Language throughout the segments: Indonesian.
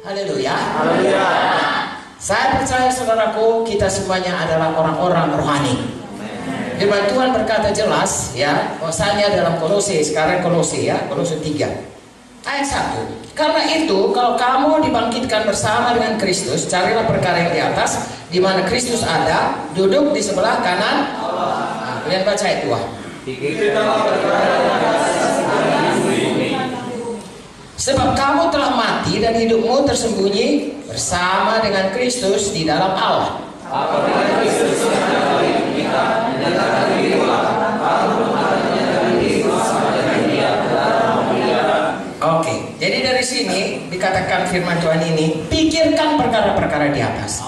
Haleluya. Haleluya. Saya percaya saudaraku, kita semuanya adalah orang-orang rohani. Firman Tuhan berkata jelas ya, bahwasanya dalam Kolose, sekarang Kolose ya, Kolose 3 ayat 1. Karena itu, kalau kamu dibangkitkan bersama dengan Kristus, carilah perkara yang di atas, di mana Kristus ada, duduk di sebelah kanan Allah. Nah, kalian baca ayat 2. Sebab kamu telah mati dan hidupmu tersembunyi bersama dengan Kristus di dalam Allah. Oke, jadi dari sini dikatakan firman Tuhan ini, pikirkan perkara-perkara di atas.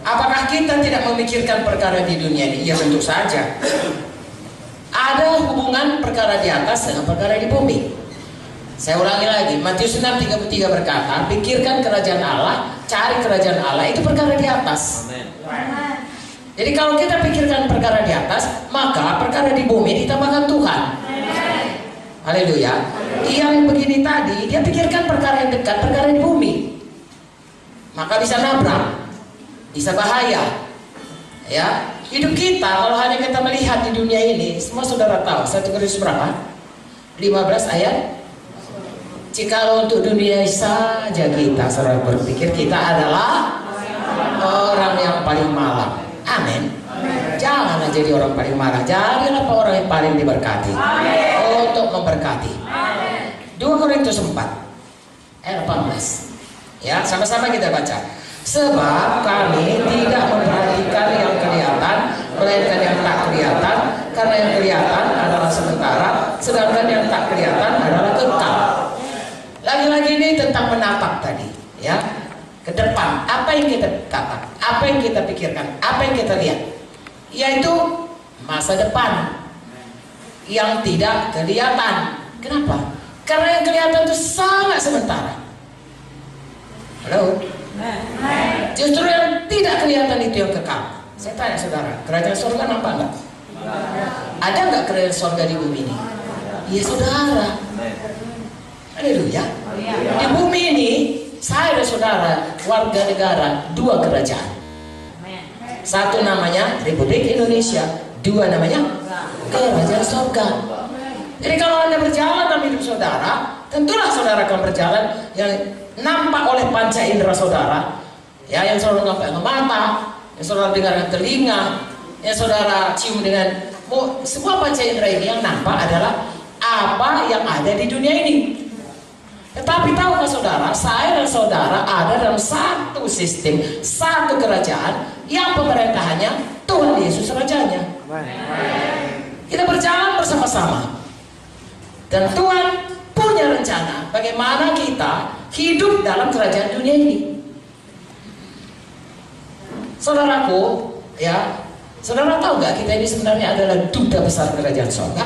Apakah kita tidak memikirkan perkara di dunia ini? Ya tentu saja. Ada hubungan perkara di atas dengan perkara di bumi. Saya ulangi lagi, Matius 6:33 berkata, pikirkan kerajaan Allah, cari kerajaan Allah, itu perkara di atas. Jadi kalau kita pikirkan perkara di atas, maka perkara di bumi ditambahkan Tuhan. Haleluya. Yang begini tadi, dia pikirkan perkara yang dekat, perkara di bumi, maka bisa nabrak, bisa bahaya. Ya, hidup kita kalau hanya kita melihat di dunia ini, semua saudara tahu. 1 Korintus berapa? 15 ayat. Jikalau untuk dunia saja kita saudara berpikir kita adalah orang yang paling malang. Amin. Janganlah jadi orang paling malang. Jadilah orang yang paling diberkati. Untuk memberkati. 2 Korintus 4 ayat 18. Ya, sama-sama kita baca. Sebab kami tidak memperhatikan yang kelihatan, melainkan yang tak kelihatan, karena yang kelihatan adalah sementara, sedangkan yang tak kelihatan adalah kekal. Lagi-lagi ini tentang menatap tadi, ya, ke depan. Apa yang kita tatap, apa yang kita pikirkan, apa yang kita lihat, yaitu masa depan yang tidak kelihatan. Kenapa? Karena yang kelihatan itu sangat sementara. Halo? Justru yang tidak kelihatan itu yang kekal. Saya tanya saudara, kerajaan surga nampak nggak? Ada nggak kerajaan surga di bumi ini? Iya saudara. Haleluya. Di bumi ini saya dan saudara warga negara dua kerajaan. Satu namanya Republik Indonesia, dua namanya kerajaan surga. Jadi kalau Anda berjalan dalam hidup saudara, tentulah saudara akan berjalan yang nampak oleh panca indera saudara, ya, yang saudara nampak dengan mata, yang saudara dengar dengan telinga, yang saudara cium dengan semua panca indera ini yang nampak adalah apa yang ada di dunia ini. Tetapi tahukah saudara, saya dan saudara ada dalam satu sistem, satu kerajaan yang pemerintahannya Tuhan Yesus Rajanya. Kita berjalan bersama-sama, dan Tuhan punya rencana bagaimana kita hidup dalam kerajaan dunia ini. Saudaraku, ya, saudara tahu gak kita ini sebenarnya adalah duta besar kerajaan surga?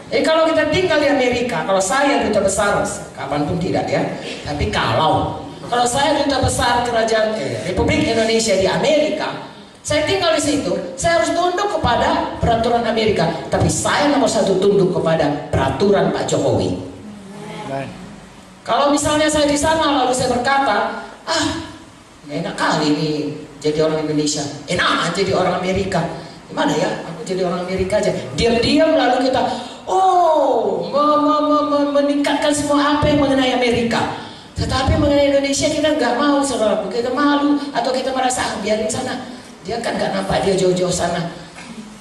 Kalau kita tinggal di Amerika, kalau saya duta besar, kapanpun tidak ya, tapi kalau saya duta besar kerajaan Republik Indonesia di Amerika, saya tinggal di situ, saya harus tunduk kepada peraturan Amerika, tapi saya nomor satu tunduk kepada peraturan Pak Jokowi. Kalau misalnya saya di sana lalu saya berkata, enak kali ini jadi orang Indonesia, enak jadi orang Amerika, gimana ya? Aku jadi orang Amerika aja. Diam-diam lalu kita meningkatkan semua apa yang mengenai Amerika, tetapi mengenai Indonesia kita nggak mau, saudaraku. Kita malu atau kita merasa biarin sana, dia kan nggak nampak, dia jauh-jauh sana.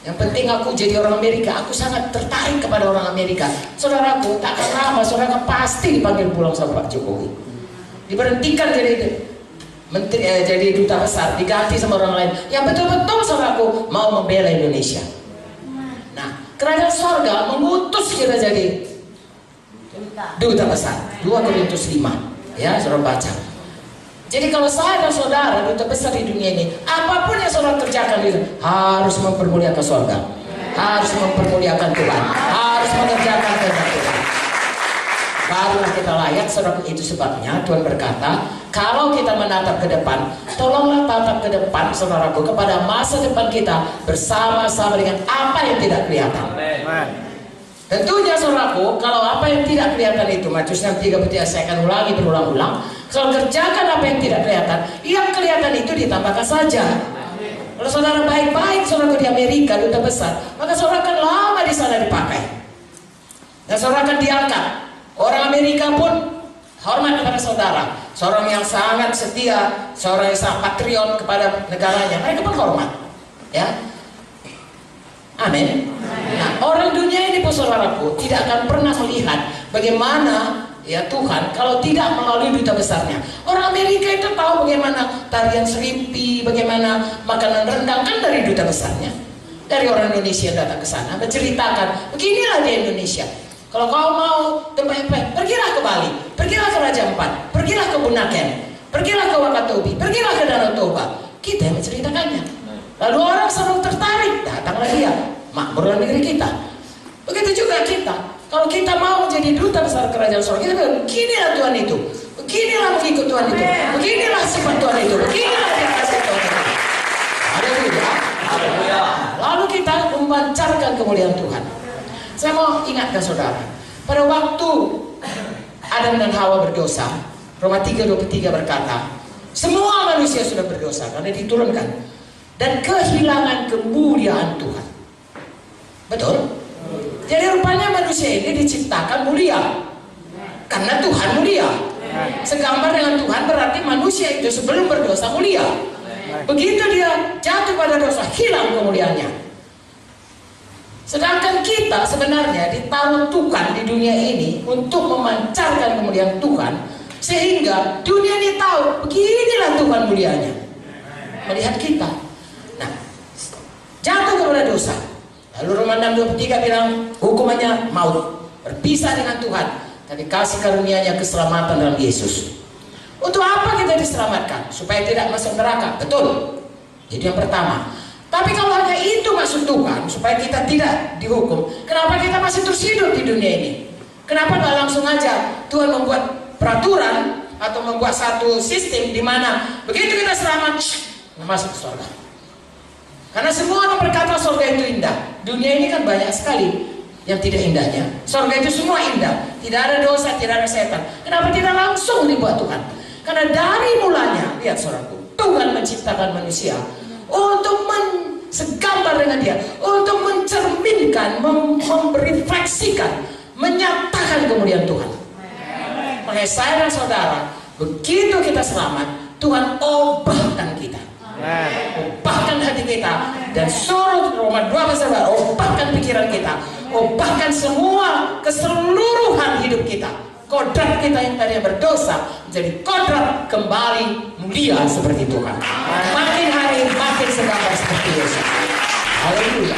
Yang penting aku jadi orang Amerika. Aku sangat tertarik kepada orang Amerika. Saudaraku, tak akan lama saudara pasti dipanggil pulang sama Pak Jokowi, diberhentikan jadi menteri, jadi duta besar, diganti sama orang lain yang betul-betul saudaraku mau membela Indonesia. Kerajaan surga mengutus kita jadi duta besar. 2 Korintus 5, ya, saudara baca. Jadi kalau saya dan saudara duta besar di dunia ini, apapun yang saudara kerjakan itu harus mempermuliakan surga, harus mempermuliakan Tuhan, harus mengerjakan kehendak Tuhan. Barulah kita layak, saudara. Itu sebabnya Tuhan berkata, kalau kita menatap ke depan, tolonglah tatap ke depan, saudaraku, kepada masa depan kita bersama-sama dengan apa yang tidak kelihatan. Tentunya saudaraku, kalau apa yang tidak kelihatan itu, Matius 6:33 saya akan ulangi berulang-ulang. Kalau kerjakan apa yang tidak kelihatan, yang kelihatan itu ditambahkan saja. Kalau saudara baik-baik, saudara di Amerika, duta besar, maka saudara akan lama di sana dipakai. Dan saudara akan diangkat. Orang Amerika pun hormat kepada saudara. Seorang yang sangat setia, seorang yang sangat patriot kepada negaranya, mereka pun hormat. Ya, amin. Nah, orang dunia ini, saudaraku, tidak akan pernah melihat bagaimana ya Tuhan kalau tidak melalui duta besarnya. Orang Amerika itu tahu bagaimana tarian serimpi, bagaimana makanan rendang, kan dari duta besarnya. Dari orang Indonesia yang datang ke sana menceritakan, beginilah di Indonesia. Kalau kau mau tempat pergilah ke Bali, pergilah ke Raja Ampat, pergilah ke Bunaken, pergilah ke Wakatobi, pergilah ke Danau Toba. Kita yang menceritakannya. Lalu orang selalu tertarik, datanglah dia, makmurlah negeri kita. Begitu juga kita. Kalau kita mau menjadi duta besar kerajaan surga, kita bilang, beginilah Tuhan itu, beginilah mengikut Tuhan itu, beginilah sifat Tuhan itu, beginilah yang kasih Tuhan itu. Haleluya. Lalu kita memancarkan kemuliaan Tuhan. Saya mau ingatkan saudara, pada waktu Adam dan Hawa berdosa, Roma 3:23 berkata, semua manusia sudah berdosa karena diturunkan dan kehilangan kemuliaan Tuhan. Betul? Jadi rupanya manusia ini diciptakan mulia karena Tuhan mulia. Segambar dengan Tuhan berarti manusia itu sebelum berdosa mulia. Begitu dia jatuh pada dosa, hilang kemuliaannya. Sedangkan kita sebenarnya ditaruh Tuhan di dunia ini untuk memancarkan kemuliaan Tuhan, sehingga dunia ini tahu beginilah Tuhan mulianya melihat kita. Nah, jatuh kepada dosa, lalu Roma 6:23 bilang hukumannya maut, berpisah dengan Tuhan, tapi kasih karunia-Nya keselamatan dalam Yesus. Untuk apa kita diselamatkan? Supaya tidak masuk neraka, betul. Jadi yang pertama. Tapi kalau hanya itu maksud Tuhan, supaya kita tidak dihukum, kenapa kita masih terus hidup di dunia ini? Kenapa nggak langsung aja Tuhan membuat peraturan atau membuat satu sistem di mana begitu kita selamat, masuk ke surga? Karena semua orang berkata surga itu indah. Dunia ini kan banyak sekali yang tidak indahnya. Surga itu semua indah, tidak ada dosa, tidak ada setan. Kenapa tidak langsung dibuat Tuhan? Karena dari mulanya, lihat saudaraku, Tuhan menciptakan manusia untuk segambar dengan dia, untuk mencerminkan, merefleksikan, menyatakan kemuliaan Tuhan. Makanya saya dan saudara, begitu kita selamat, Tuhan ubahkan kita, ubahkan hati kita, dan suruh Roma 12 ubahkan pikiran kita, ubahkan semua keseluruhan hidup kita. Kodrat kita yang tadinya berdosa menjadi kodrat kembali mulia seperti Tuhan. Makin hari makin segambar seperti Yesus. Haleluya.